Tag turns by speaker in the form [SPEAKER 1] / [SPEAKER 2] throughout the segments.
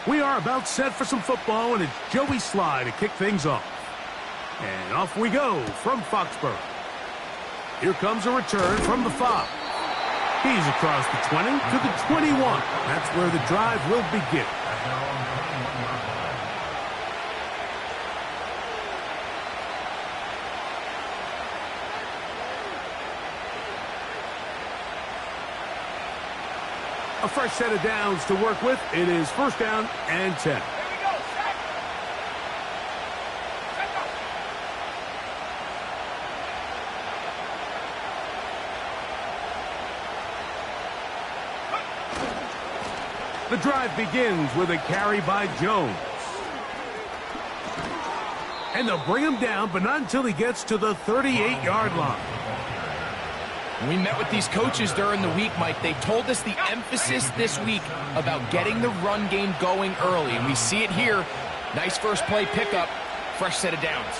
[SPEAKER 1] We are about set for some football, and it's Joey Sly to kick things off. And off we go from Foxborough. Here comes a return from the 5. He's across the 20 to the 21. That's where the drive will begin. A fresh set of downs to work with. It is first down and 10. The drive begins with a carry by Jones. And they'll bring him down, but not until he gets to the 38-yard line.
[SPEAKER 2] We met with these coaches during the week, Mike. They told us the emphasis this week about getting the run game going early. And we see it here. Nice first play pickup. Fresh set of downs.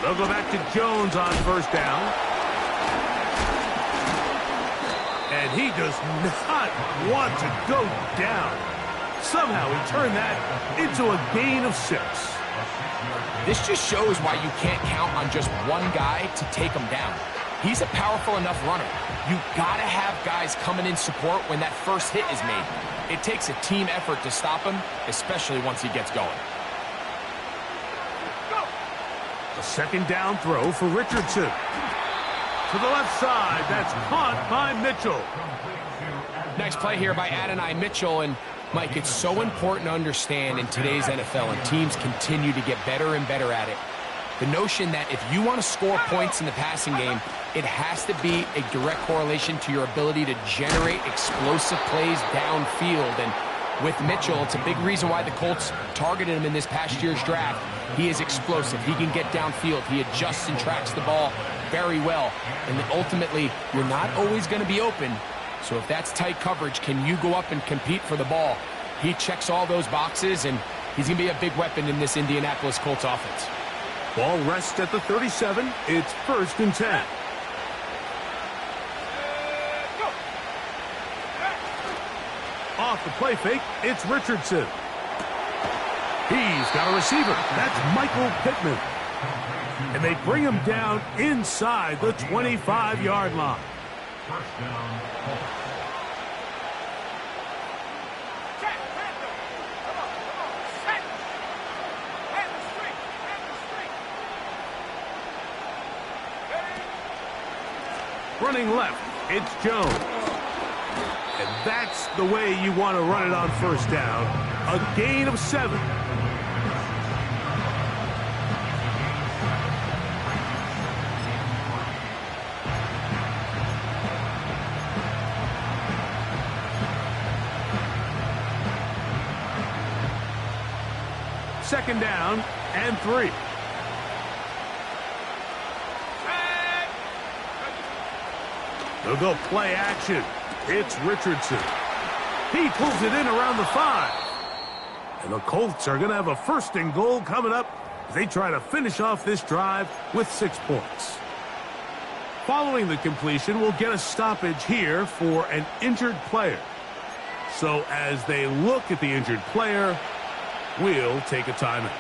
[SPEAKER 1] They'll go back to Jones on first down. And he does not want to go down. Somehow he turned that into a gain of 6.
[SPEAKER 2] This just shows why you can't count on just one guy to take him down. He's a powerful enough runner. You gotta have guys coming in support when that first hit is made. It takes a team effort to stop him, especially once he gets going.
[SPEAKER 1] A second down throw for Richardson. To the left side, that's caught by Mitchell.
[SPEAKER 2] Nice play here by Adonai Mitchell. And Mike, it's so important to understand in today's NFL, and teams continue to get better and better at it, the notion that if you want to score points in the passing game, it has to be a direct correlation to your ability to generate explosive plays downfield. And with Mitchell, it's a big reason why the Colts targeted him in this past year's draft. He is explosive. He can get downfield. He adjusts and tracks the ball very well. And ultimately, you're not always going to be open. So if that's tight coverage, can you go up and compete for the ball? He checks all those boxes, and he's going to be a big weapon in this Indianapolis Colts offense.
[SPEAKER 1] Ball rests at the 37. It's first and 10. Off the play fake, it's Richardson. He's got a receiver. That's Michael Pittman. And they bring him down inside the 25-yard line. First down. Running left, it's Jones. And that's the way you want to run it on first down. A gain of 7. Second down and 3. They'll go play action. It's Richardson. He pulls it in around the 5. And the Colts are going to have a first and goal coming up as they try to finish off this drive with 6 points. Following the completion, we'll get a stoppage here for an injured player. So as they look at the injured player, we'll take a timeout.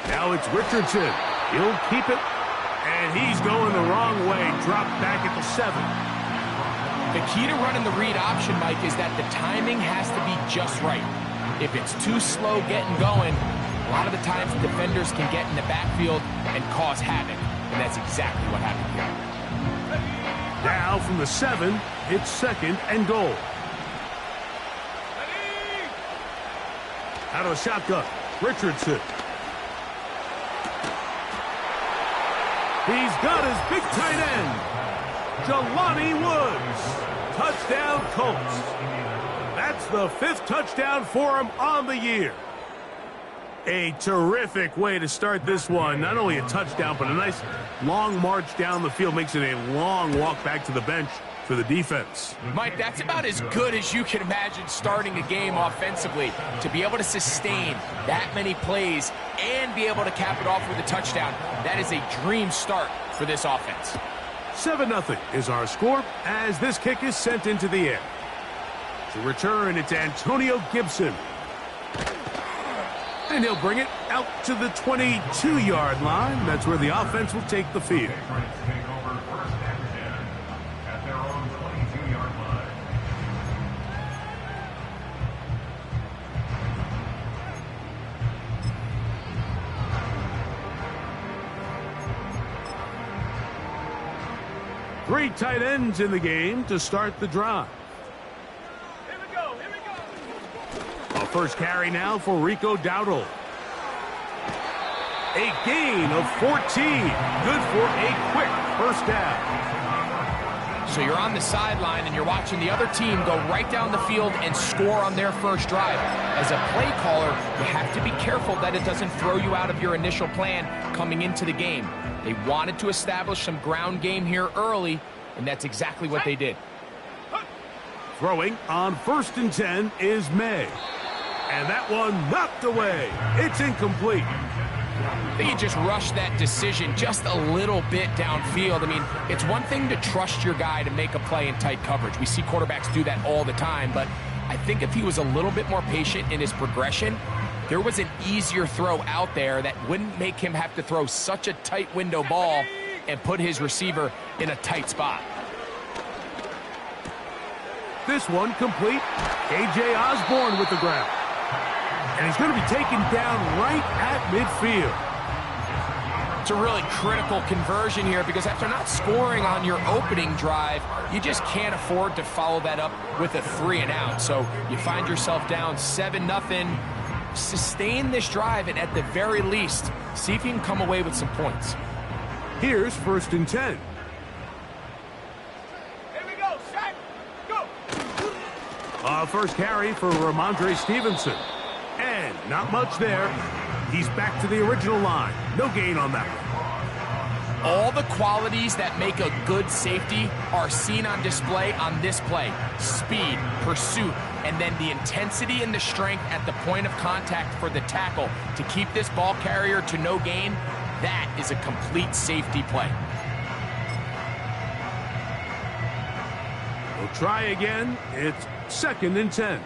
[SPEAKER 1] Now it's Richardson. He'll keep it. And he's going the wrong way. Dropped back at the 7.
[SPEAKER 2] The key to running the read option, Mike, is that the timing has to be just right. If it's too slow getting going, a lot of the times defenders can get in the backfield and cause havoc. And that's exactly what happened here.
[SPEAKER 1] Now from the 7, it's second and goal. Out of the shotgun, Richardson. He's got his big tight end, Jelani Woods. Touchdown, Colts. That's the 5th touchdown for him on the year. A terrific way to start this one. Not only a touchdown, but a nice long march down the field. Makes it a long walk back to the bench for the defense.
[SPEAKER 2] Mike, that's about as good as you can imagine starting a game offensively. To be able to sustain that many plays and be able to cap it off with a touchdown, that is a dream start for this offense.
[SPEAKER 1] 7-0 is our score as this kick is sent into the air. To return, it's Antonio Gibson. And he'll bring it out to the 22-yard line. That's where the offense will take the field. Three tight ends in the game to start the drive.
[SPEAKER 3] Here we go, here we go.
[SPEAKER 1] A first carry now for Rico Dowdle. A gain of 14. Good for a quick first down.
[SPEAKER 2] So you're on the sideline and you're watching the other team go right down the field and score on their first drive. As a play caller, you have to be careful that it doesn't throw you out of your initial plan coming into the game. They wanted to establish some ground game here early, and that's exactly what they did.
[SPEAKER 1] Throwing on 1st and 10 is May. And that one knocked away. It's incomplete.
[SPEAKER 2] I think he just rushed that decision just a little bit downfield. I mean, it's one thing to trust your guy to make a play in tight coverage. We see quarterbacks do that all the time, but I think if he was a little bit more patient in his progression, there was an easier throw out there that wouldn't make him have to throw such a tight window ball and put his receiver in a tight spot.
[SPEAKER 1] This one complete. A.J. Osborne with the grab. And he's going to be taken down right at midfield.
[SPEAKER 2] It's a really critical conversion here because after not scoring on your opening drive, you just can't afford to follow that up with a 3 and out. So you find yourself down 7-0. Sustain this drive and at the very least, see if you can come away with some points.
[SPEAKER 1] Here's 1st and 10.
[SPEAKER 3] Here we go, set, go.
[SPEAKER 1] First carry for Ramondre Stevenson. And not much there. He's back to the original line. No gain on that one.
[SPEAKER 2] All the qualities that make a good safety are seen on display on this play. Speed, pursuit, and then the intensity and the strength at the point of contact for the tackle to keep this ball carrier to no gain. That is a complete safety play.
[SPEAKER 1] We'll try again. It's 2nd and 10.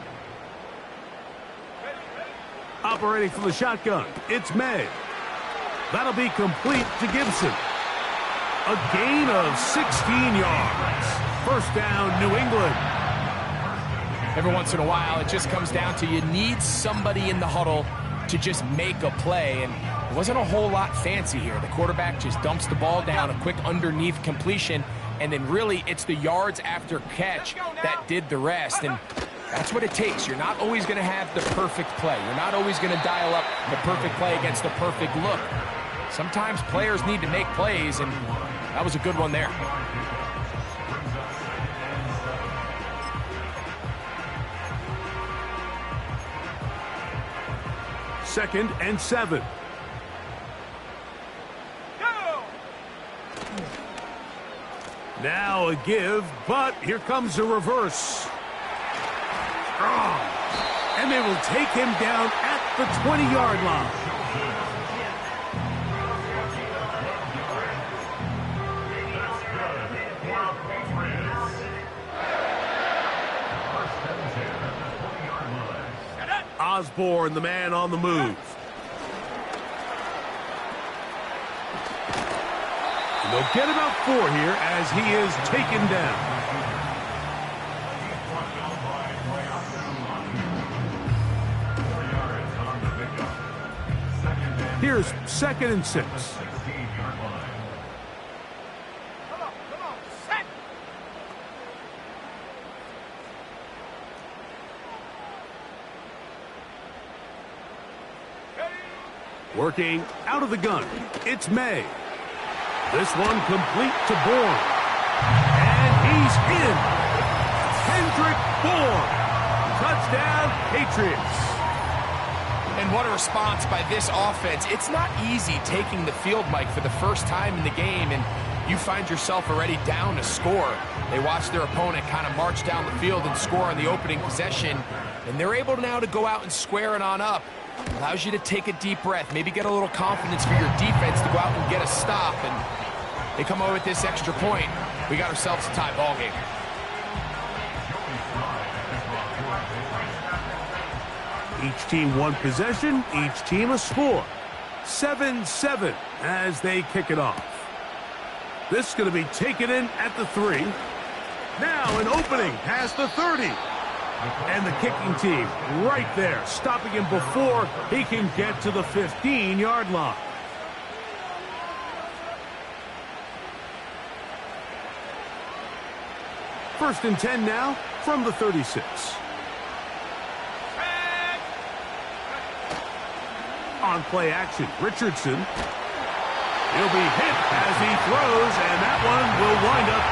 [SPEAKER 1] Operating from the shotgun, it's May. That'll be complete to Gibson. A gain of 16 yards. First down, New England.
[SPEAKER 2] Every once in a while, it just comes down to you need somebody in the huddle to just make a play, and it wasn't a whole lot fancy here. The quarterback just dumps the ball down, a quick underneath completion, and then really it's the yards after catch that did the rest, and that's what it takes. You're not always going to have the perfect play. You're not always going to dial up the perfect play against the perfect look. Sometimes players need to make plays, and that was a good one there.
[SPEAKER 1] Second and 7.
[SPEAKER 3] Go.
[SPEAKER 1] Now a give, but here comes a reverse. Strong. And they will take him down at the 20-yard line. Osborne, the man on the move. And they'll get about 4 here as he is taken down. Here's 2nd and 6.
[SPEAKER 3] Come on, set.
[SPEAKER 1] Working out of the gun, it's May. This one complete to Bourne. And he's in. Kendrick Bourne. Touchdown, Patriots.
[SPEAKER 2] And what a response by this offense. It's not easy taking the field, Mike, for the first time in the game. And you find yourself already down to score. They watch their opponent kind of march down the field and score on the opening possession, and they're able now to go out and square it on up. Allows you to take a deep breath, maybe get a little confidence for your defense to go out and get a stop, and they come away with this extra point. We got ourselves a tie ball game.
[SPEAKER 1] Each team one possession, each team a score. 7-7 as they kick it off. This is going to be taken in at the 3. Now an opening past the 30. And the kicking team right there, stopping him before he can get to the 15-yard line. First and 10 now from the 36. On play action, Richardson. He'll be hit as he throws, and that one will wind up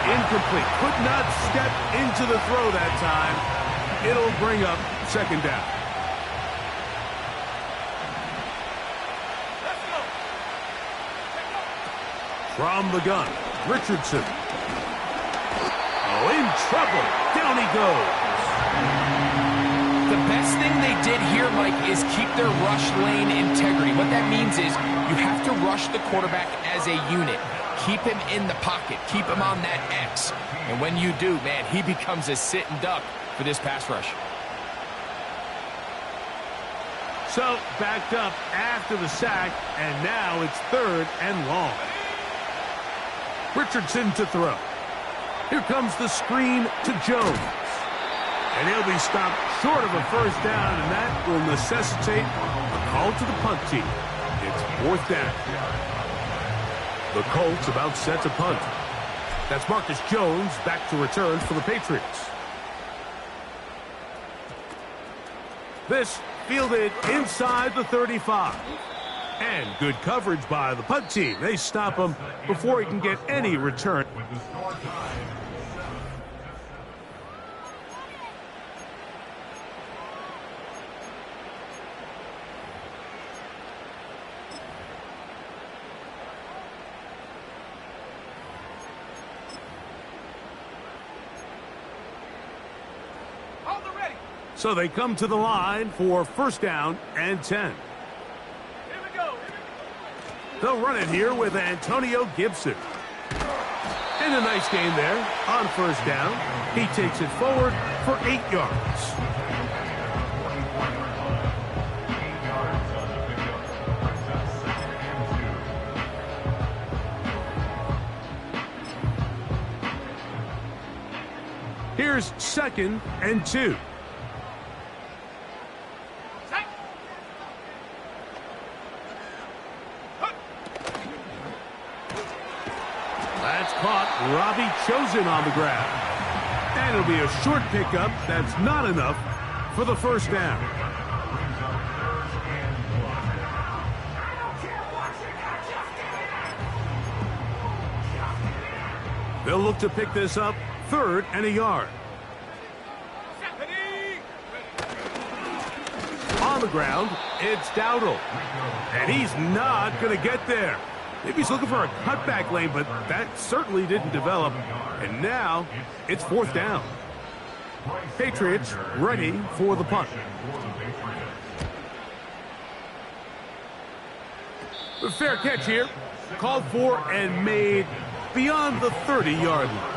[SPEAKER 1] incomplete. Could not step into the throw that time. It'll bring up second down. From the gun, Richardson. Oh, in trouble. Down he goes.
[SPEAKER 2] The best thing they did here, Mike, is keep their rush lane integrity. What that means is you have to rush the quarterback as a unit. Keep him in the pocket. Keep him on that X. And when you do, man, he becomes a sitting duck for this pass rush.
[SPEAKER 1] So, backed up after the sack, and now it's third and long. Richardson to throw. Here comes the screen to Jones. And he'll be stopped short of a first down, and that will necessitate a call to the punt team. It's fourth down. The Colts about set to punt. That's Marcus Jones back to return for the Patriots. This fielded inside the 35. And good coverage by the punt team. They stop him before he can get any return. So they come to the line for first down and 10.
[SPEAKER 3] Here we go.
[SPEAKER 1] They'll run it here with Antonio Gibson. And a nice gain there on first down. He takes it forward for 8 yards. Here's second and 2. Robbie Chosen on the ground. And it'll be a short pickup. That's not enough for the first down. They'll look to pick this up third and a yard. On the ground, it's Dowdle. And he's not going to get there. Maybe he's looking for a cutback lane, but that certainly didn't develop. And now it's fourth down. Patriots ready for the punt. A fair catch here. Called for and made beyond the 30-yard line.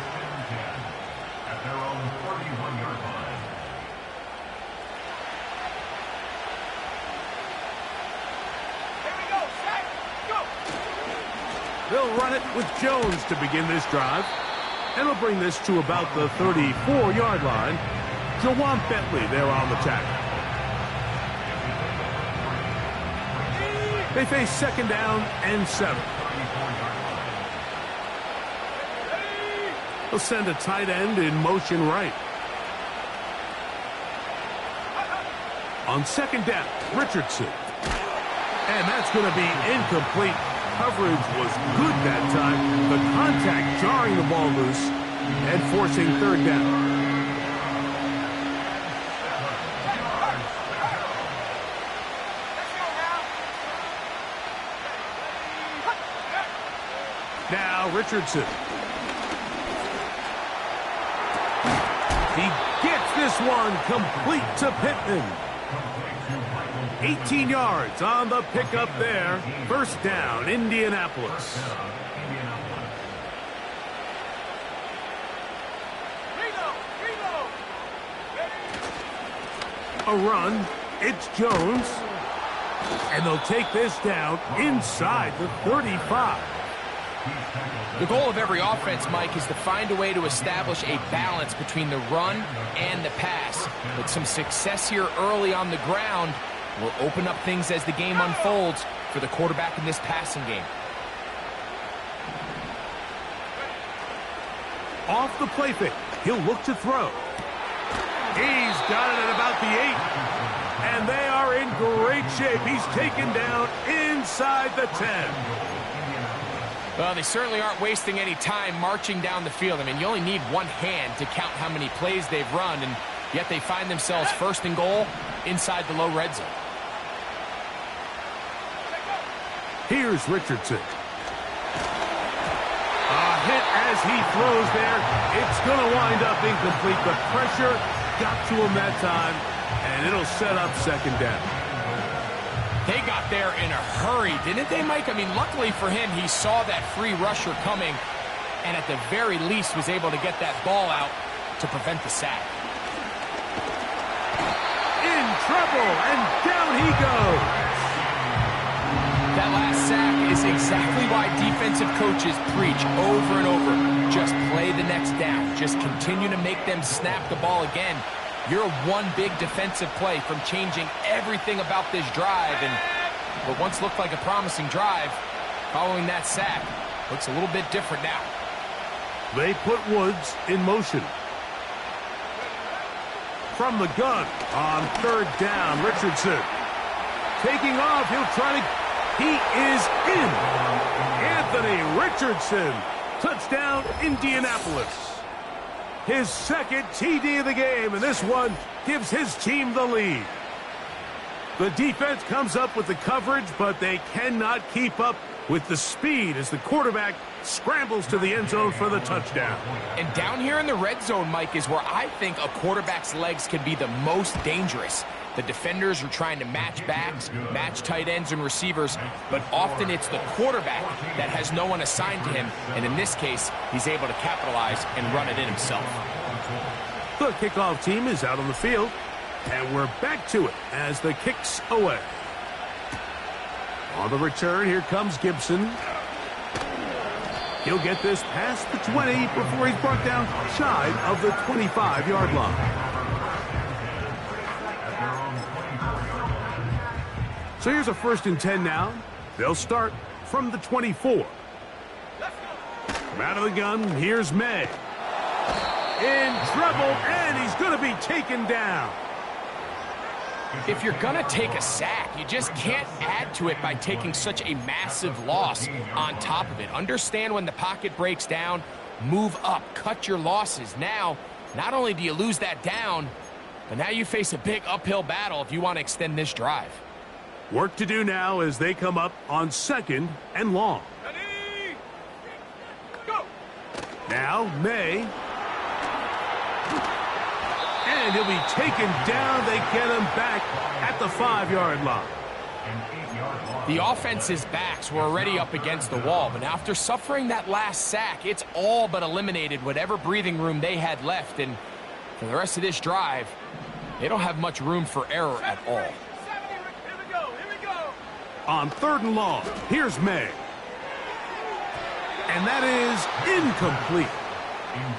[SPEAKER 1] They'll run it with Jones to begin this drive. And we'll bring this to about the 34-yard line. Jawan Bentley there on the tackle. They face second down and 7. They'll send a tight end in motion right. On second down, Richardson. And that's going to be incomplete. Coverage was good that time. The contact jarring the ball loose and forcing third down. Now Richardson. He gets this one complete to Pittman. 18 yards on the pickup there. First down, Indianapolis. A run. It's Jones. And they'll take this down inside the 35.
[SPEAKER 2] The goal of every offense, Mike, is to find a way to establish a balance between the run and the pass. But some success here early on the ground will open up things as the game unfolds for the quarterback in this passing game.
[SPEAKER 1] Off the play fake. He'll look to throw. He's got it at about the 8. And they are in great shape. He's taken down inside the 10.
[SPEAKER 2] Well, they certainly aren't wasting any time marching down the field. I mean, you only need one hand to count how many plays they've run, and yet they find themselves first and goal inside the low red zone.
[SPEAKER 1] Here's Richardson. A hit as he throws there. It's going to wind up incomplete. The pressure got to him that time, and it'll set up second down.
[SPEAKER 2] They got there in a hurry, didn't they, Mike? I mean, luckily for him, he saw that free rusher coming, and at the very least was able to get that ball out to prevent the sack.
[SPEAKER 1] In trouble, and down he goes.
[SPEAKER 2] That last sack is exactly why defensive coaches preach over and over. Just play the next down. Just continue to make them snap the ball again. You're one big defensive play from changing everything about this drive, and what once looked like a promising drive, following that sack, looks a little bit different now.
[SPEAKER 1] They put Woods in motion. From the gun on third down, Richardson. Taking off, he'll try to... He is in. Anthony Richardson. Touchdown, Indianapolis. His second TD of the game, and this one gives his team the lead. The defense comes up with the coverage, but they cannot keep up with the speed as the quarterback scrambles to the end zone for the touchdown.
[SPEAKER 2] And down here in the red zone, Mike, is where I think a quarterback's legs can be the most dangerous. The defenders are trying to match backs, match tight ends and receivers, but often it's the quarterback that has no one assigned to him, and in this case, he's able to capitalize and run it in himself.
[SPEAKER 1] The kickoff team is out on the field, and we're back to it as the kick's away. On the return, here comes Gibson. He'll get this past the 20 before he's brought down shy of the 25-yard line. So here's a 1st and 10 now. They'll start from the 24. From out of the gun, here's May. In trouble, and he's going to be taken down.
[SPEAKER 2] If you're going to take a sack, you just can't add to it by taking such a massive loss on top of it. Understand when the pocket breaks down, move up, cut your losses. Now, not only do you lose that down, but now you face a big uphill battle if you want to extend this drive.
[SPEAKER 1] Work to do now as they come up on 2nd and long.
[SPEAKER 3] Ready? Go!
[SPEAKER 1] Now, May. And he'll be taken down. They get him back at the 5-yard line.
[SPEAKER 2] The offense's backs were already up against the wall, but after suffering that last sack, it's all but eliminated whatever breathing room they had left, and for the rest of this drive, they don't have much room for error at all.
[SPEAKER 1] On 3rd and long, here's May. And that is incomplete.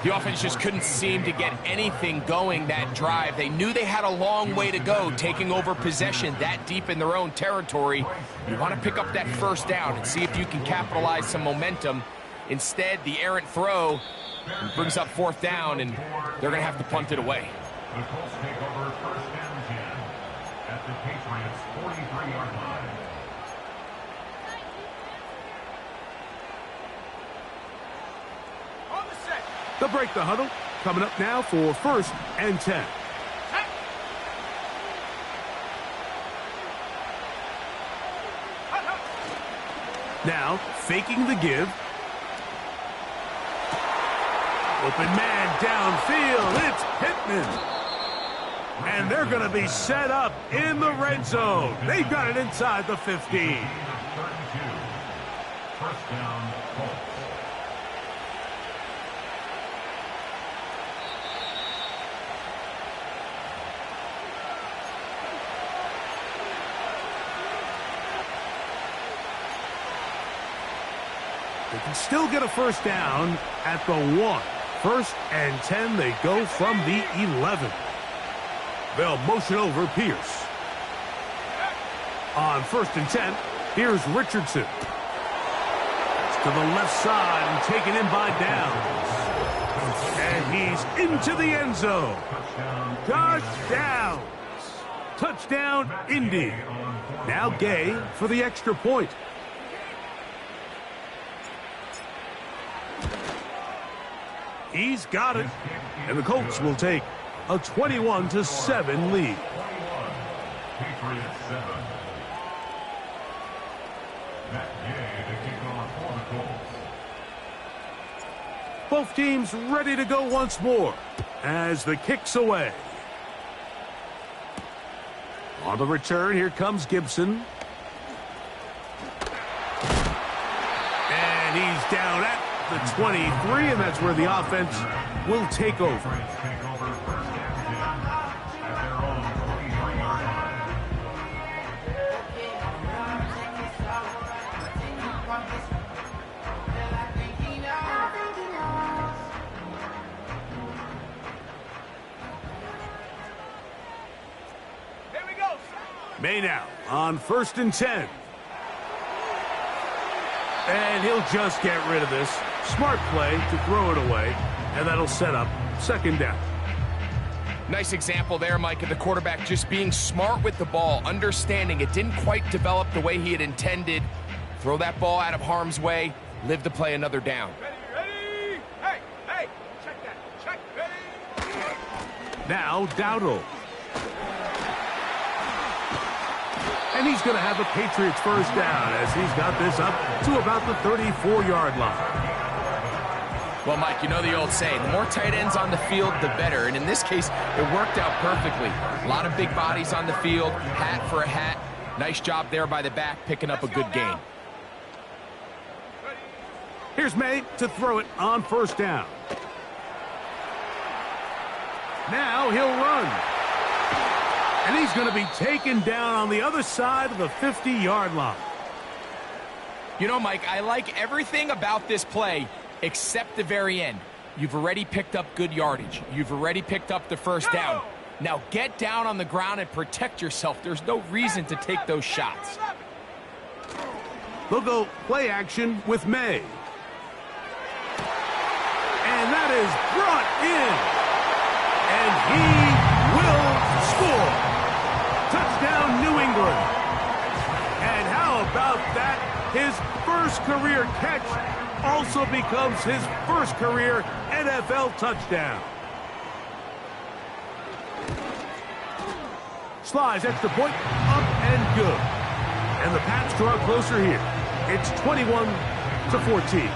[SPEAKER 2] The offense just couldn't seem to get anything going that drive. They knew they had a long way to go, taking over possession that deep in their own territory. You want to pick up that 1st down and see if you can capitalize some momentum. Instead, the errant throw brings up 4th down, and they're going to have to punt it away.
[SPEAKER 4] The Colts take over 1st and 10 at the Patriots' 43-yard line.
[SPEAKER 1] They'll break the huddle. Coming up now for 1st and 10. Now, faking the give. Open man downfield. It's Pittman. And they're going to be set up in the red zone. They've got it inside the 15.
[SPEAKER 4] First down, Colts.
[SPEAKER 1] They can still get a first down at the 1. First and 10, they go from the 11. They'll motion over Pierce. On first and 10, here's Richardson. It's to the left side and taken in by Downs. And he's into the end zone. Touchdown. Touchdown, Indy. Now Gay for the extra point. He's got it. And the Colts will take a 21-7 lead.
[SPEAKER 4] Patriots 7. Matt Gay to kick off for the Colts.
[SPEAKER 1] Both teams ready to go once more as the kick's away. On the return, here comes Gibson. And he's down at the 23, and that's where the offense will take over.
[SPEAKER 3] Here we go.
[SPEAKER 1] May now on first and 10. And he'll just get rid of this. Smart play to throw it away, and that'll set up second down.
[SPEAKER 2] Nice example there, Mike, of the quarterback just being smart with the ball, understanding it didn't quite develop the way he had intended. Throw that ball out of harm's way, live to play another down.
[SPEAKER 3] Ready? Hey, hey, check that. Check, ready?
[SPEAKER 1] Now Dowdle. And he's going to have a Patriots first down as he's got this up to about the 34-yard line.
[SPEAKER 2] Well, Mike, you know the old saying, the more tight ends on the field, the better. And in this case, it worked out perfectly. A lot of big bodies on the field, hat for a hat. Nice job there by the back, picking up a good gain.
[SPEAKER 1] Here's May to throw it on first down. Now he'll run. And he's going to be taken down on the other side of the 50-yard line.
[SPEAKER 2] You know, Mike, I like everything about this play except the very end. You've already picked up good yardage. You've already picked up the first down. Now get down on the ground and protect yourself. There's no reason to take those shots.
[SPEAKER 1] They'll go play action with May. And that is brought in. And he will score. Touchdown, New England. And how about that? His first career catch also becomes his first career NFL touchdown. Slides extra point, up and good. And the Pats draw closer here. It's 21-14.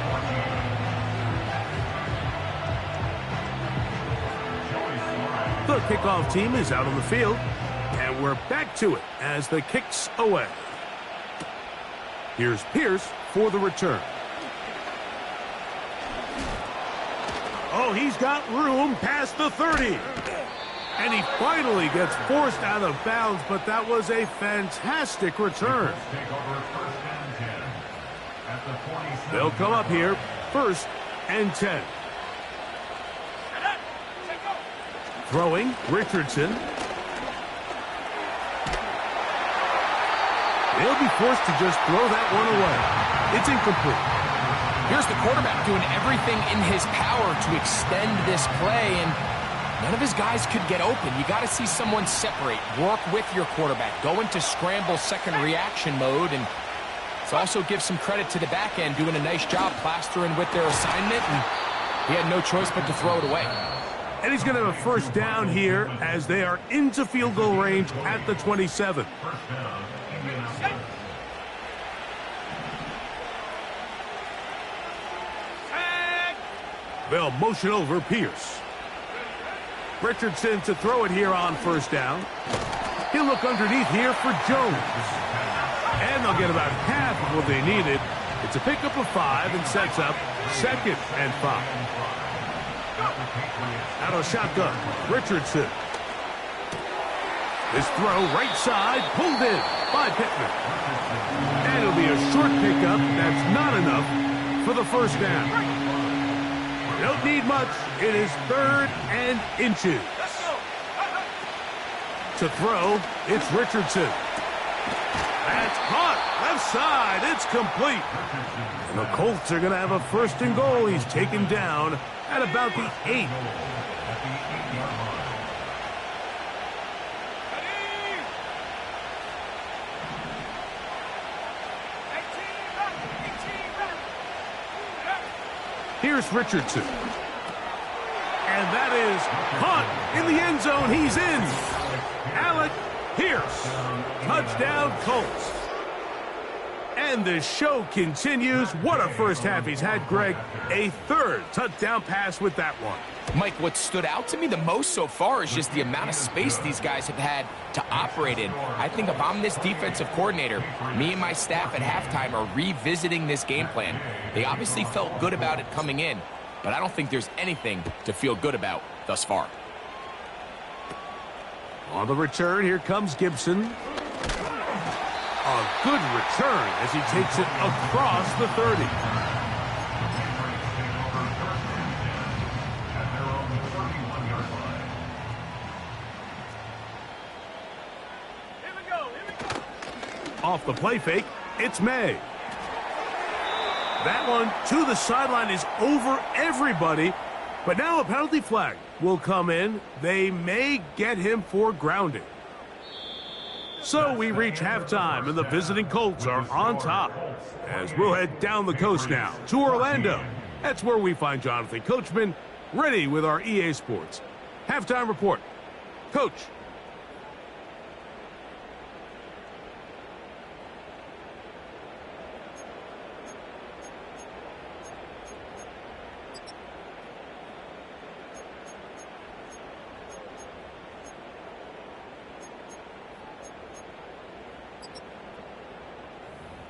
[SPEAKER 1] The kickoff team is out on the field. And we're back to it as the kick's away. Here's Pierce for the return. Oh, he's got room past the 30. And he finally gets forced out of bounds, but that was a fantastic return. They'll come up here, first and 10. Throwing, Richardson. They'll be forced to just throw that one away. It's incomplete.
[SPEAKER 2] Here's the quarterback doing everything in his power to extend this play, and none of his guys could get open. You got to see someone separate, work with your quarterback, go into scramble second reaction mode, and let's also give some credit to the back end doing a nice job plastering with their assignment, and he had no choice but to throw it away.
[SPEAKER 1] And he's going to have a first down here as they are into field goal range at the 27. They'll motion over Pierce. Richardson to throw it here on first down. He'll look underneath here for Jones. And they'll get about half of what they needed. It's a pickup of 5 and sets up 2nd and 5. Out of shotgun, Richardson. This throw right side, pulled in by Pittman. And it'll be a short pickup. That's not enough for the first down. Don't need much. It is 3rd and inches. To throw, it's Richardson. That's caught. Left side. It's complete. And the Colts are going to have a 1st and goal. He's taken down at about the 8. Here's Richardson. And that is caught in the end zone. He's in. Alec Pierce. Touchdown, Colts. And the show continues. What a first half he's had, Greg. A 3rd touchdown pass with that one.
[SPEAKER 2] Mike, what stood out to me the most so far is just the amount of space these guys have had to operate in. I think if I'm this defensive coordinator, me and my staff at halftime are revisiting this game plan. They obviously felt good about it coming in, but I don't think there's anything to feel good about thus far.
[SPEAKER 1] On the return, here comes Gibson. A good return as he takes it across the 30. Off the play fake, it's May. That one to the sideline is over everybody, but now a penalty flag will come in. They may get him for grounding. So we reach halftime, and the visiting Colts are on top. As we'll head down the coast now to Orlando. That's where we find Jonathan Coachman ready with our EA Sports halftime report. Coach.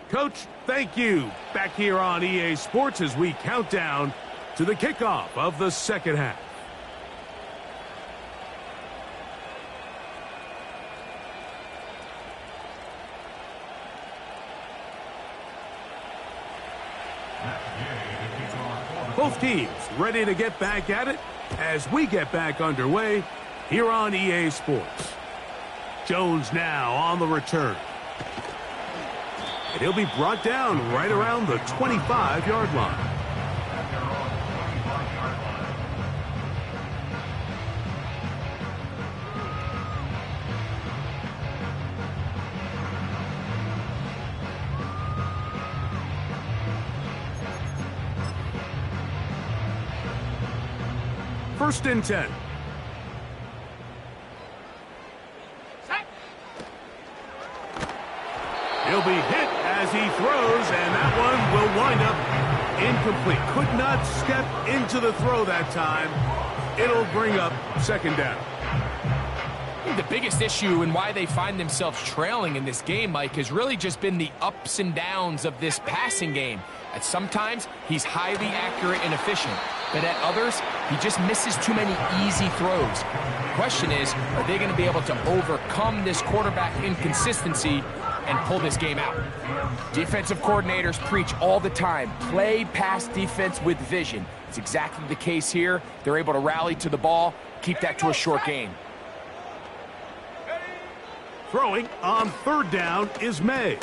[SPEAKER 1] Coach, thank you. Back here on EA Sports as we count down to the kickoff of the second half. Both teams ready to get back at it as we get back underway here on EA Sports. Jones now on the return. And he'll be brought down right around the 25-yard line. First and 10. He'll be hit as he throws, and that one will wind up incomplete. Could not step into the throw that time. It'll bring up second down.
[SPEAKER 2] I think the biggest issue and why they find themselves trailing in this game, Mike, has really just been the ups and downs of this passing game. At sometimes, he's highly accurate and efficient, but at others, he just misses too many easy throws. The question is, are they going to be able to overcome this quarterback inconsistency and pull this game out? Defensive coordinators preach all the time, play pass defense with vision. It's exactly the case here. They're able to rally to the ball, keep that to a short game.
[SPEAKER 1] Throwing on third down is May.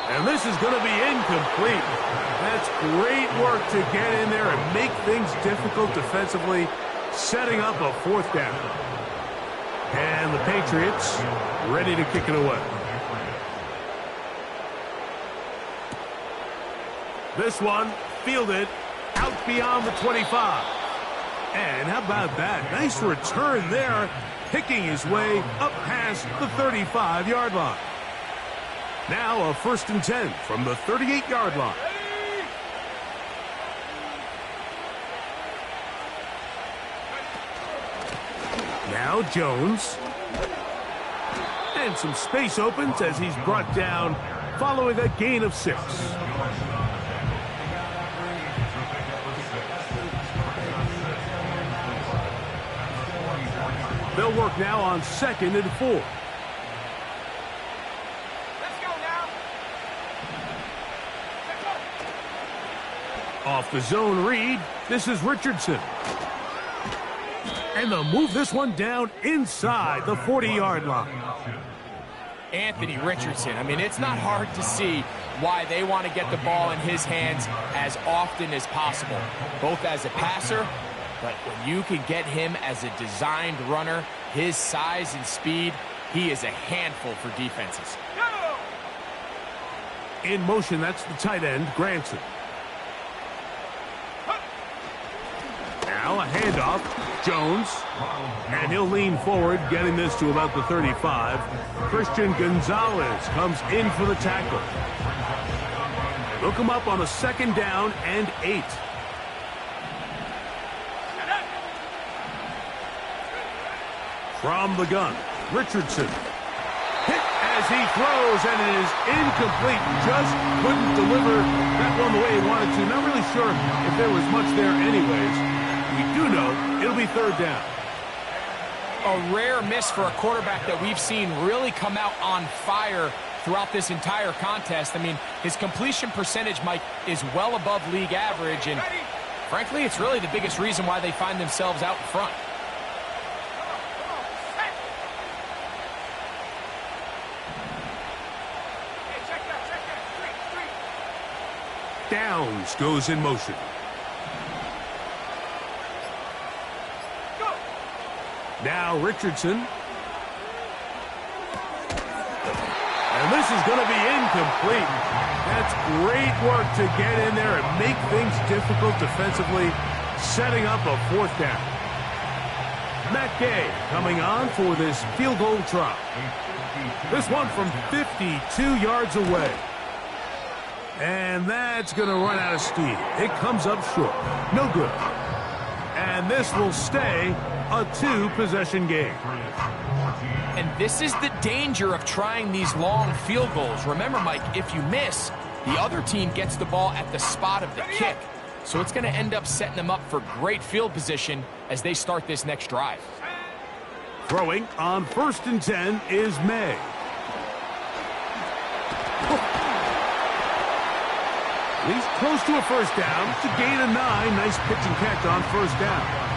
[SPEAKER 1] And this is going to be incomplete. That's great work to get in there and make things difficult defensively, setting up a fourth down. And the Patriots ready to kick it away. This one fielded out beyond the 25. And how about that? Nice return there, picking his way up past the 35-yard line. Now a first and 10 from the 38-yard line. Now Jones. And some space opens as he's brought down following a gain of 6. They'll work now on 2nd and 4.
[SPEAKER 3] Let's go now.
[SPEAKER 1] Off the zone read, this is Richardson. And they'll move this one down inside the 40-yard line.
[SPEAKER 2] Anthony Richardson. I mean, it's not hard to see why they want to get the ball in his hands as often as possible, both as a passer, but when you can get him as a designed runner, his size and speed, he is a handful for defenses.
[SPEAKER 1] In motion, that's the tight end, Granson. Now a handoff, Jones, and he'll lean forward, getting this to about the 35. Christian Gonzalez comes in for the tackle. Look him up on a 2nd down and 8. From the gun, Richardson. Hit as he throws, and it is incomplete. Just couldn't deliver that one the way he wanted to. Not really sure if there was much there anyways. We do know it'll be 3rd down.
[SPEAKER 2] A rare miss for a quarterback that we've seen really come out on fire throughout this entire contest. I mean, his completion percentage, Mike, is well above league average, and frankly, it's really the biggest reason why they find themselves out in front.
[SPEAKER 1] Downs goes in motion. Now Richardson. And this is going to be incomplete. That's great work to get in there and make things difficult defensively, setting up a 4th down. Matt Gay coming on for this field goal try. This one from 52 yards away. And that's going to run out of steam. It comes up short. No good. And this will stay a 2-possession game.
[SPEAKER 2] And this is the danger of trying these long field goals. Remember, Mike, if you miss, the other team gets the ball at the spot of the kick. So it's going to end up setting them up for great field position as they start this next drive.
[SPEAKER 1] Throwing on 1st and 10 is May. He's close to a 1st down. It's a gain of 9. Nice pitch and catch on 1st down.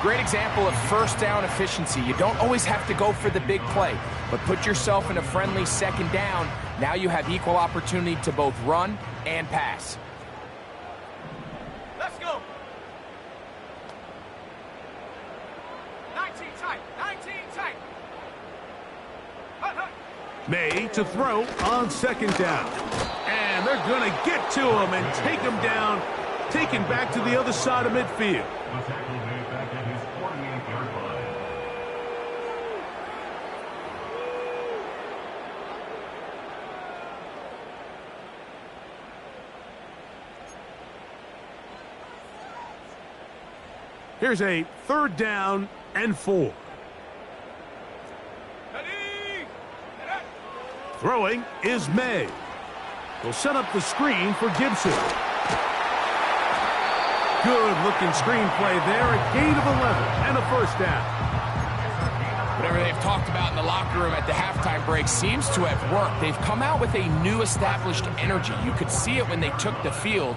[SPEAKER 2] Great example of 1st down efficiency. You don't always have to go for the big play, but put yourself in a friendly 2nd down. Now you have equal opportunity to both run and pass.
[SPEAKER 3] Let's go. 19 tight. 19 tight. Hut, hut.
[SPEAKER 1] May to throw on 2nd down. And they're going to get to him and take him down, taken back to the other side of midfield.
[SPEAKER 4] The tackle made back at his 48-yard line.
[SPEAKER 1] Here's a 3rd down and 4.
[SPEAKER 3] Ready.
[SPEAKER 1] Throwing is May. Will set up the screen for Gibson. Good-looking screen play there. A gain of 11 and a 1st down.
[SPEAKER 2] Whatever they've talked about in the locker room at the halftime break seems to have worked. They've come out with a new established energy. You could see it when they took the field.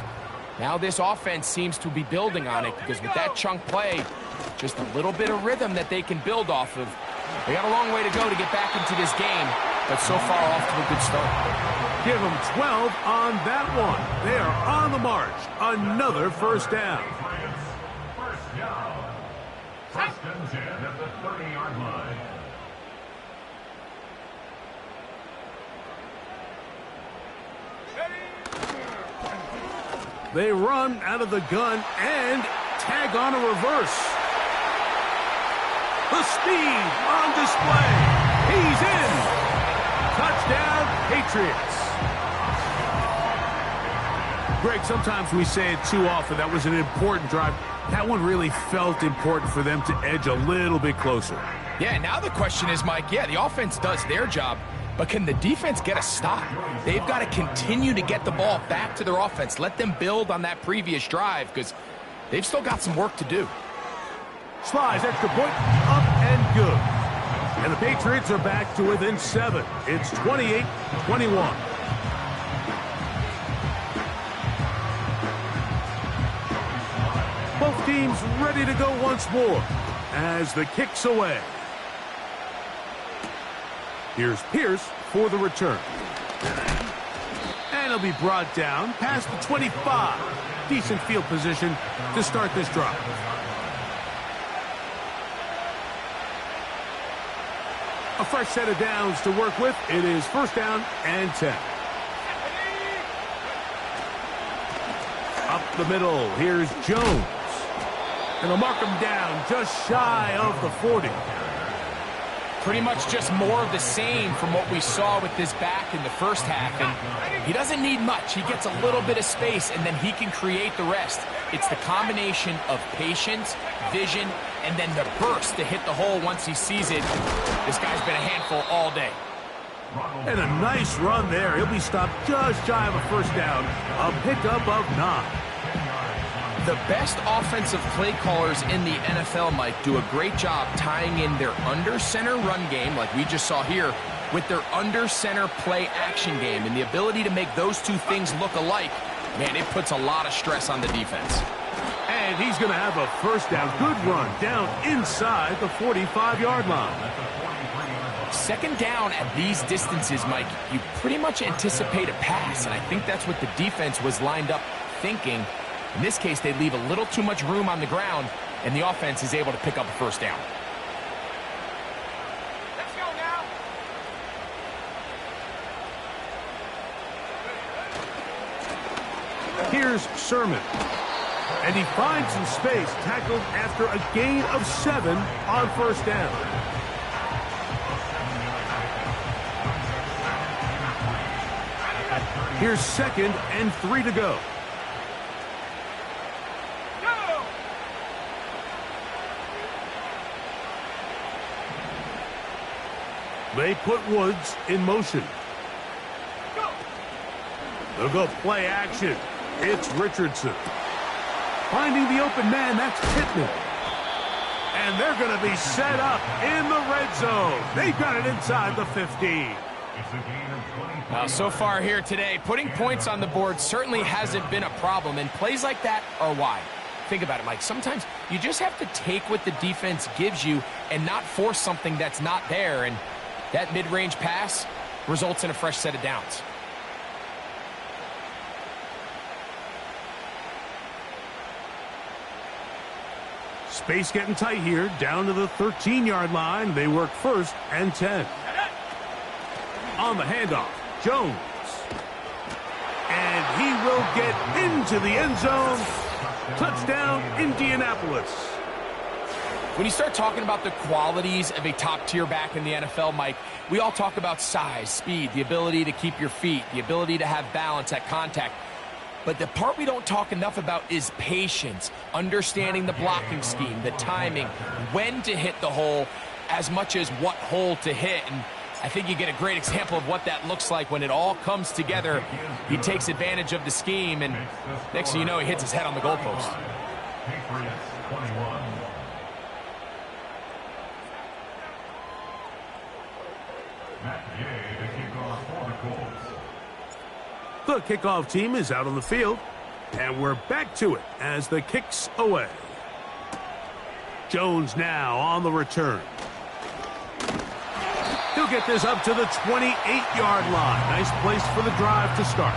[SPEAKER 2] Now this offense seems to be building on it because with that chunk play, just a little bit of rhythm that they can build off of. They got a long way to go to get back into this game, but so far off to a good start.
[SPEAKER 1] Give them 12 on that one. They are on the march. Another 1st down.
[SPEAKER 4] Patriots, 1st down. 1st and 10 at the 30-yard line.
[SPEAKER 1] They run out of the gun and tag on a reverse. The speed on display. He's in. Touchdown, Patriots. Greg, sometimes we say it too often. That was an important drive. That one really felt important for them to edge a little bit closer.
[SPEAKER 2] Yeah, now the question is, Mike, yeah, the offense does their job, but can the defense get a stop? They've got to continue to get the ball back to their offense. Let them build on that previous drive because they've still got some work to do.
[SPEAKER 1] Slides, extra point, up and good. And the Patriots are back to within 7. It's 28-21. Both teams ready to go once more as the kick's away. Here's Pierce for the return. And he'll be brought down past the 25. Decent field position to start this drive. A fresh set of downs to work with. It is first down and 10. Up the middle, here's Jones. And they'll mark him down just shy of the 40.
[SPEAKER 2] Pretty much just more of the same from what we saw with this back in the first half. And he doesn't need much. He gets a little bit of space, and then he can create the rest. It's the combination of patience, vision, and then the burst to hit the hole once he sees it. This guy's been a handful all day.
[SPEAKER 1] And a nice run there. He'll be stopped just shy of a first down. A pickup of 9.
[SPEAKER 2] The best offensive play callers in the NFL, Mike, do a great job tying in their under-center run game, like we just saw here, with their under-center play action game. And the ability to make those two things look alike, man, it puts a lot of stress on the defense.
[SPEAKER 1] And he's going to have a first down. Good run down inside the 45-yard line.
[SPEAKER 2] Second down at these distances, Mike, you pretty much anticipate a pass, and I think that's what the defense was lined up thinking. In this case, they leave a little too much room on the ground, and the offense is able to pick up a first down.
[SPEAKER 3] Let's go now.
[SPEAKER 1] Here's Sermon. And he finds some space, tackled after a gain of 7 on first down. Here's 2nd and 3 to go. They put Woods in motion. They'll go play action. It's Richardson. Finding the open man, that's Pittman. And they're going to be set up in the red zone. They've got it inside the 15.
[SPEAKER 2] Now, so far here today, putting points on the board certainly hasn't been a problem, and plays like that are why. Think about it, Mike. Sometimes you just have to take what the defense gives you and not force something that's not there, and that mid-range pass results in a fresh set of downs.
[SPEAKER 1] Space getting tight here, down to the 13-yard line. They work first and 10. On the handoff, Jones. And he will get into the end zone. Touchdown, Indianapolis.
[SPEAKER 2] When you start talking about the qualities of a top-tier back in the NFL, Mike, we all talk about size, speed, the ability to keep your feet, the ability to have balance at contact. But the part we don't talk enough about is patience, understanding the blocking scheme, the timing, when to hit the hole, as much as what hole to hit. And I think you get a great example of what that looks like when it all comes together. He takes advantage of the scheme, and next thing you know, he hits his head on the goalpost.
[SPEAKER 4] Patriots 21.
[SPEAKER 1] The kickoff team is out on the field, and we're back to it as the kick's away. Jones now on the return. He'll get this up to the 28-yard line. Nice place for the drive to start.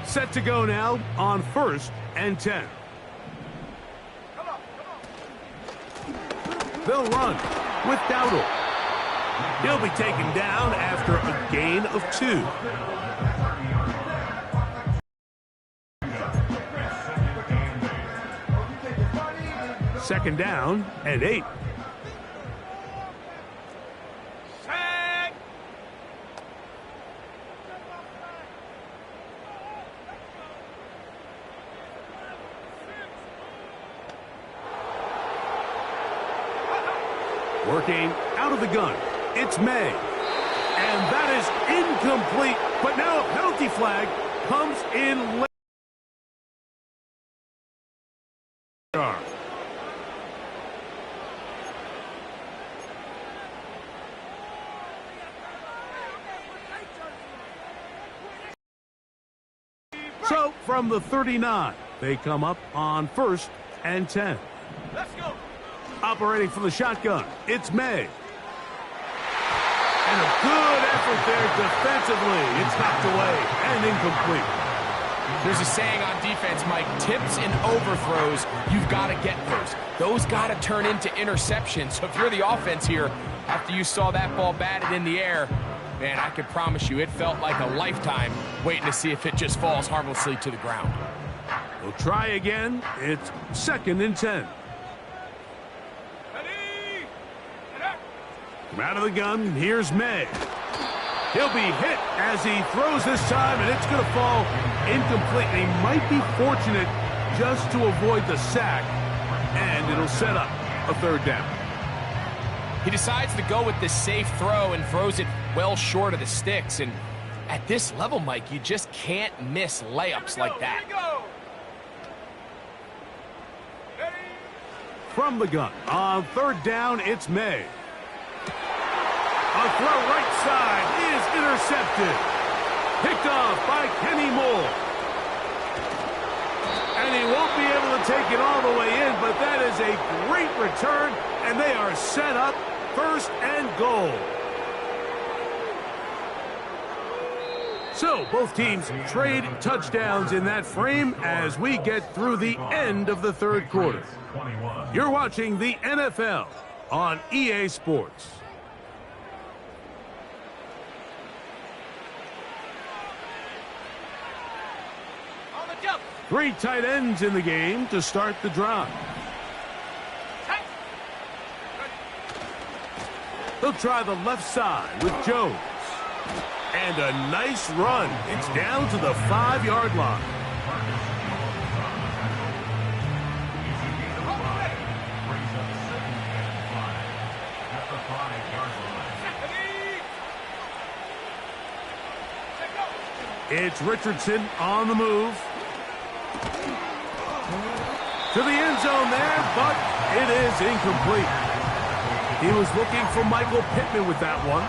[SPEAKER 1] Set to go now on 1st and 10. They'll run with Dowdle. He'll be taken down after a gain of 2. Second down and 8.
[SPEAKER 3] Sack.
[SPEAKER 1] Working out of the gun. It's May. And that is incomplete. But now a penalty flag comes in late. So from the 39, they come up on 1st and 10.
[SPEAKER 3] Let's go.
[SPEAKER 1] Operating from the shotgun, it's May. And a good effort there defensively. It's knocked away and incomplete.
[SPEAKER 2] There's a saying on defense, Mike, tips and overthrows, you've got to get those. Those got to turn into interceptions. So if you're the offense here, after you saw that ball batted in the air, man, I can promise you it felt like a lifetime waiting to see if it just falls harmlessly to the ground.
[SPEAKER 1] We'll try again. It's 2nd and 10.
[SPEAKER 3] Ready. And up.
[SPEAKER 1] From out of the gun, here's May. He'll be hit as he throws this time, and it's going to fall incomplete. And he might be fortunate just to avoid the sack, and it'll set up a 3rd down.
[SPEAKER 2] He decides to go with this safe throw and throws it well short of the sticks. And at this level, Mike, you just can't miss layups like that.
[SPEAKER 3] Here we go. Ready.
[SPEAKER 1] From the gun, on 3rd down, it's May. A throw right side is intercepted. Picked off by Kenny Moore. And he won't be able to take it all the way in, but that is a great return, and they are set up 1st and goal. So both teams trade touchdowns in that frame as we get through the end of the 3rd quarter. You're watching the NFL on EA Sports.
[SPEAKER 3] On the jump.
[SPEAKER 1] 3 tight ends in the game to start the drive.
[SPEAKER 3] Hey.
[SPEAKER 1] They'll try the left side with Jones. And a nice run. It's down to the 5-yard line. It's Richardson on the move. To the end zone there, but it is incomplete. He was looking for Michael Pittman with that one.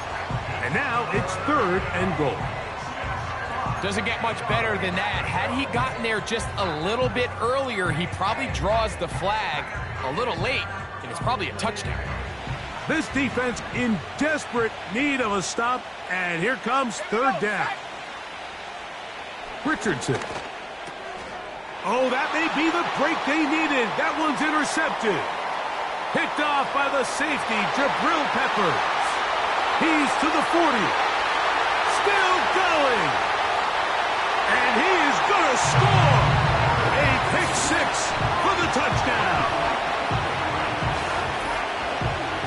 [SPEAKER 1] And now it's 3rd and goal.
[SPEAKER 2] Doesn't get much better than that. Had he gotten there just a little bit earlier, he probably draws the flag a little late, and it's probably a touchdown.
[SPEAKER 1] This defense in desperate need of a stop, and here comes 3rd down. Richardson. Oh, that may be the break they needed. That one's intercepted. Picked off by the safety, Jabril Peppers. He's to the 40. Still going. And he is going to score. A pick 6 for the touchdown.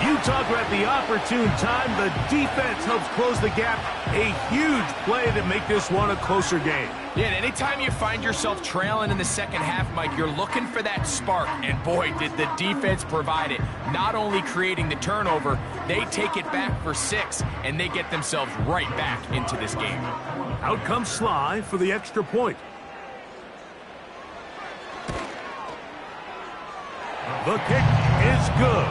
[SPEAKER 1] You talk about the opportune time. The defense helps close the gap. A huge play to make this one a closer game.
[SPEAKER 2] Yeah, and anytime you find yourself trailing in the second half, Mike, you're looking for that spark. And boy, did the defense provide it. Not only creating the turnover, they take it back for 6, and they get themselves right back into this game.
[SPEAKER 1] Out comes Sly for the extra point. The kick is good.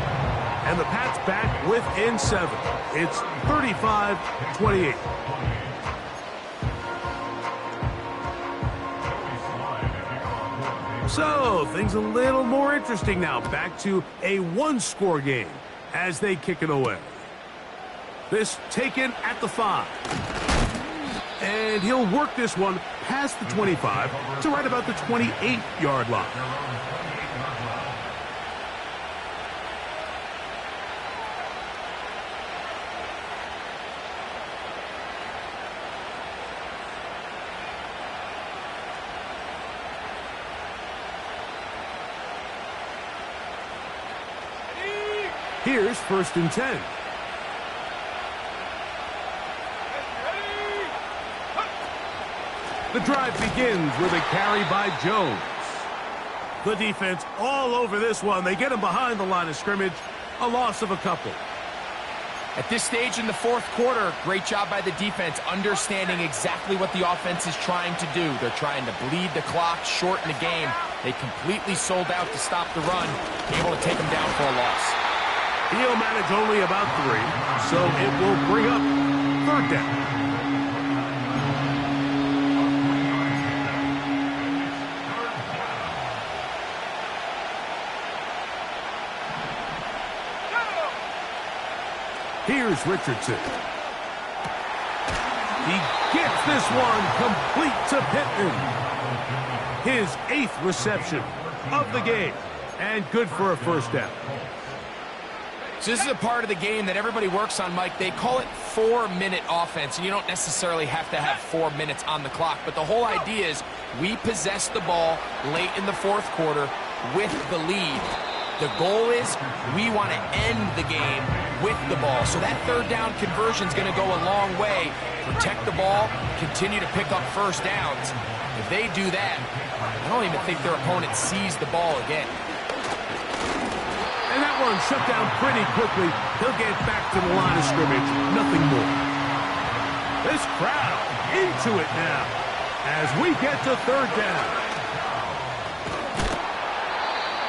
[SPEAKER 1] And the Pats back within 7. It's 35-28. So, things a little more interesting now. Back to a 1-score game as they kick it away. This taken at the 5. And he'll work this one past the 25 to right about the 28-yard line. Here's 1st and 10. The drive begins with a carry by Jones. The defense all over this one. They get him behind the line of scrimmage. A loss of a couple.
[SPEAKER 2] At this stage in the 4th quarter, great job by the defense understanding exactly what the offense is trying to do. They're trying to bleed the clock, shorten the game. They completely sold out to stop the run, able to take them down for a loss.
[SPEAKER 1] He'll manage only about 3, so it will bring up 3rd down. Here's Richardson. He gets this one complete to Pittman. His 8th reception of the game, and good for a 1st down.
[SPEAKER 2] So this is a part of the game that everybody works on, Mike. They call it 4-minute offense, and you don't necessarily have to have 4 minutes on the clock, but the whole idea is we possess the ball late in the 4th quarter with the lead. The goal is we want to end the game with the ball. So that 3rd down conversion is going to go a long way. Protect the ball, continue to pick up 1st downs. If they do that, I don't even think their opponent sees the ball again.
[SPEAKER 1] And that one shut down pretty quickly. He'll get back to the line of scrimmage. Nothing more. This crowd into it now as we get to 3rd down.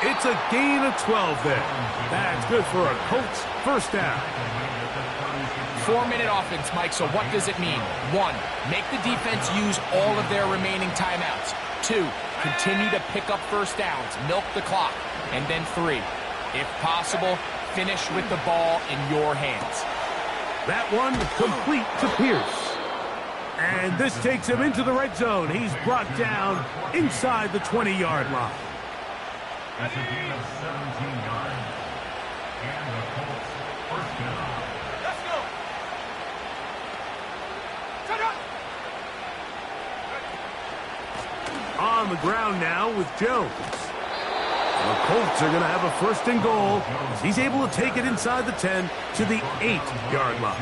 [SPEAKER 1] It's a gain of 12 there. That's good for a Colts 1st down.
[SPEAKER 2] 4-minute offense, Mike, so what does it mean? 1, make the defense use all of their remaining timeouts. 2, continue to pick up 1st downs, milk the clock. And then 3, if possible, finish with the ball in your hands.
[SPEAKER 1] That one complete to Pierce. And this takes him into the red zone. He's brought down inside the 20-yard line.
[SPEAKER 4] That's a gain of 17 yards. And the Colts 1st down.
[SPEAKER 3] Let's go. Shut up.
[SPEAKER 1] On the ground now with Jones. And the Colts are going to have a 1st and goal as he's able to take it inside the 10 to the 8-yard line.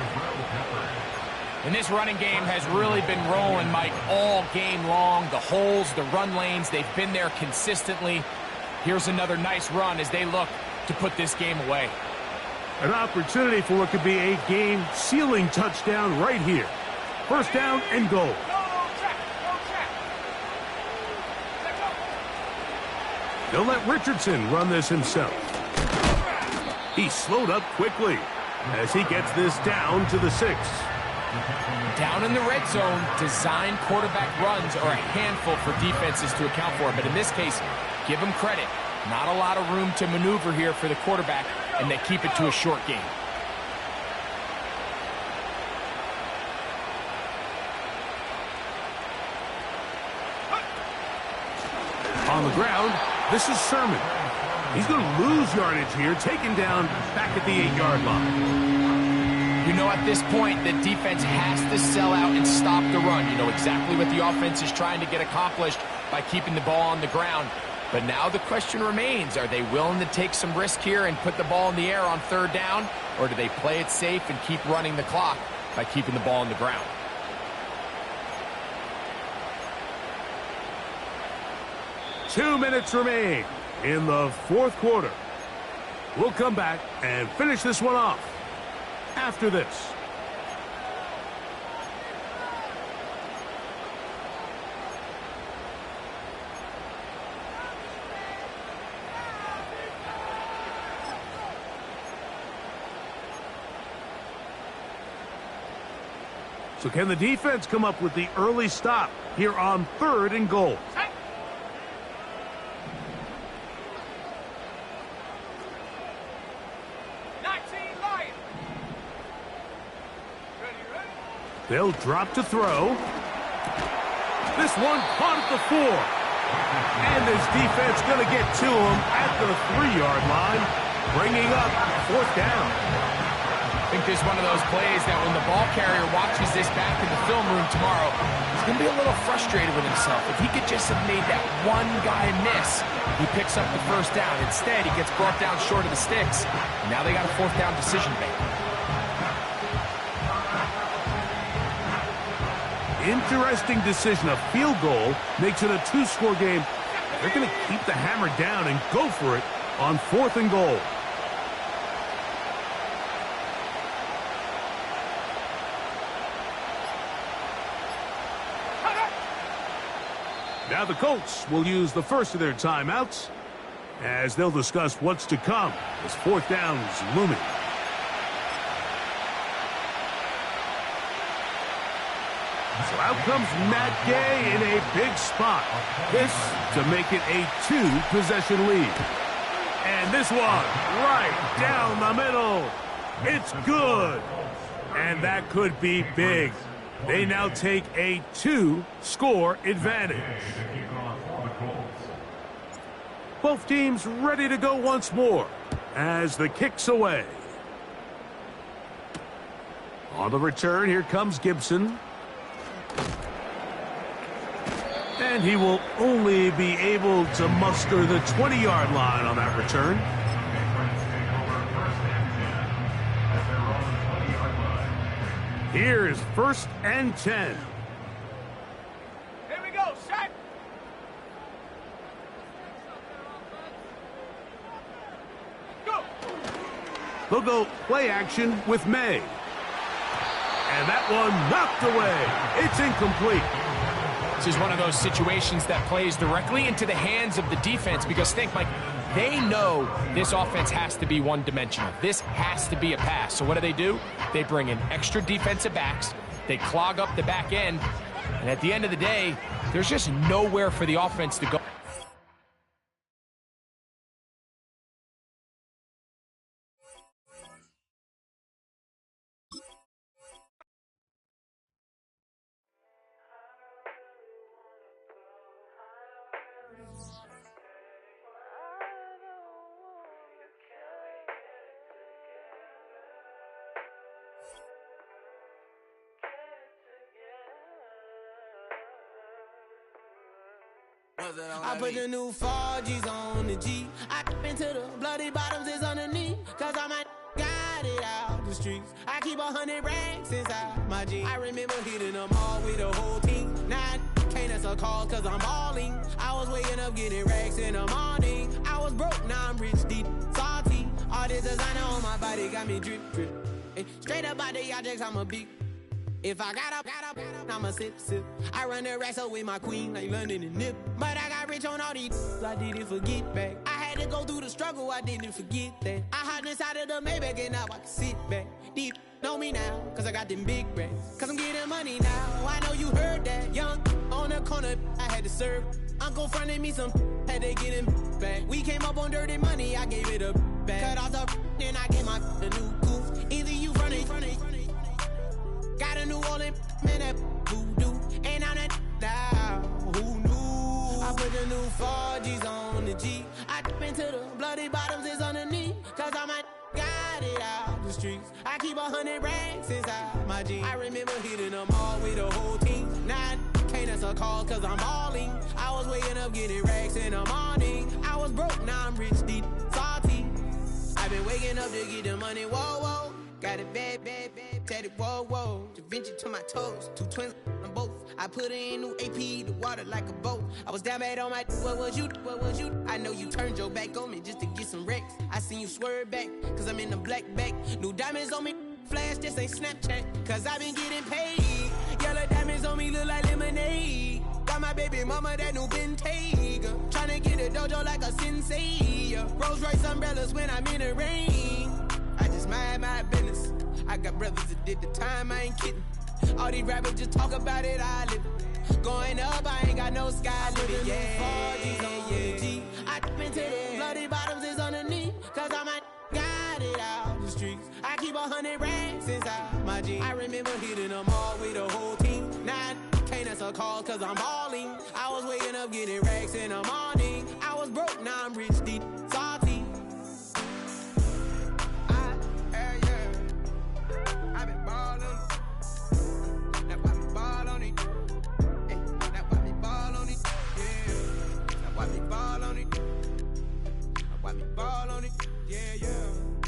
[SPEAKER 2] And this running game has really been rolling, Mike, all game long. The holes, the run lanes, they've been there consistently. Here's another nice run as they look to put this game away.
[SPEAKER 1] An opportunity for what could be a game-sealing touchdown right here. 1st down and goal. They'll let Richardson run this himself. He slowed up quickly as he gets this down to the 6.
[SPEAKER 2] Down in the red zone, design quarterback runs are a handful for defenses to account for. But in this case, give them credit. Not a lot of room to maneuver here for the quarterback, and they keep it to a short game.
[SPEAKER 1] On the ground, this is Sermon. He's going to lose yardage here, taken down back at the 8-yard line.
[SPEAKER 2] You know, at this point, the defense has to sell out and stop the run. You know exactly what the offense is trying to get accomplished by keeping the ball on the ground. But now the question remains, are they willing to take some risk here and put the ball in the air on 3rd down? Or do they play it safe and keep running the clock by keeping the ball on the ground?
[SPEAKER 1] Two minutes remain in the 4th quarter. We'll come back and finish this one off after this. So can the defense come up with the early stop here on 3rd and goal? They'll drop to throw. This one caught at the 4. And this defense going to get to him at the 3-yard line, bringing up 4th down.
[SPEAKER 2] I think this is one of those plays that when the ball carrier watches this back in the film room tomorrow, he's going to be a little frustrated with himself. If he could just have made that one guy miss, he picks up the first down. Instead, he gets brought down short of the sticks. And now they got a fourth down decision to make.
[SPEAKER 1] Interesting decision. A field goal makes it a two-score game. They're going to keep the hammer down and go for it on 4th and goal. Now the Colts will use the first of their timeouts as they'll discuss what's to come as 4th down's looming. So out comes Matt Gay in a big spot. This to make it a 2-possession lead. And this one right down the middle. It's good. And that could be big. They now take a 2-score advantage. Both teams ready to go once more as the kick's away. On the return, here comes Gibson. And he will only be able to muster the 20-yard line on that return. Here's 1st and 10.
[SPEAKER 3] Here we go, set. Go.
[SPEAKER 1] They'll go play action with May. And that one knocked away. It's incomplete.
[SPEAKER 2] This is one of those situations that plays directly into the hands of the defense because think, Mike, they know this offense has to be one-dimensional. This has to be a pass. So what do? They bring in extra defensive backs. They clog up the back end. And at the end of the day, there's just nowhere for the offense to go.
[SPEAKER 5] I put the new 4Gs on the G. I into the bloody bottoms is underneath. Cause I might got it out the streets. I keep 100 racks inside my jeans. I remember hitting them all with the whole team. Now I can't answer calls cause I'm balling. I was waking up getting racks in the morning. I was broke, now I'm rich, deep, salty. All this designer on my body got me drip, drip. Hey, straight up out the objects, I'm a big. If I got up, I'ma sip. I run the racks up with my queen like London and Nip. But I got rich on all these, I didn't forget back. I had to go through the struggle, I didn't forget that. I hopped inside of the Maybach and now I can sit back. Deep know me now, cause I got them big racks. Cause I'm getting money now, I know you heard that. Young, on the corner, I had to serve. Uncle fronted me some, had to get him back. We came up on dirty money, I gave it a back. Cut off the, then I gave my the new goose. Either you fronted. Got a New Orleans, man, that voodoo. And I'm that down, who knew? I put the new 4Gs on the G. I into the bloody bottoms is underneath. Cause I might got it out the streets. I keep 100 racks inside my jeans. I remember hitting them all with the whole team. Now I can't answer calls cause I'm balling. I was waking up getting racks in the morning. I was broke, now I'm rich, deep, salty. I've been waking up to get the money, whoa, whoa. Got it bad, tatted, whoa, whoa. Da Vinci to my toes, 2 twins on both. I put in new AP, the water like a boat. I was down bad on my, what was you? I know you turned your back on me just to get some wrecks. I seen you swerve back, cause I'm in the black back. New diamonds on me, flash, this ain't Snapchat. Cause I been getting paid. Yellow diamonds on me look like lemonade. Got my baby mama that new Bentayga. Tryna get a dojo like a sensei. Rolls Royce umbrellas when I'm in the rain. I just mind my business. I got brothers that did the time, I ain't kidding. All these rappers just talk about it, I live it. Going up, I ain't got no sky limit. Yeah. I into the bloody bottoms is underneath. Cause I might got it out the streets. I keep 100 racks inside my jeans. I remember hitting them all with the whole team. Now I can't answer calls cause I'm balling. I was waking up getting racks in the morning. I was broke, now I'm rich, deep, salty. on it. Yeah, yeah.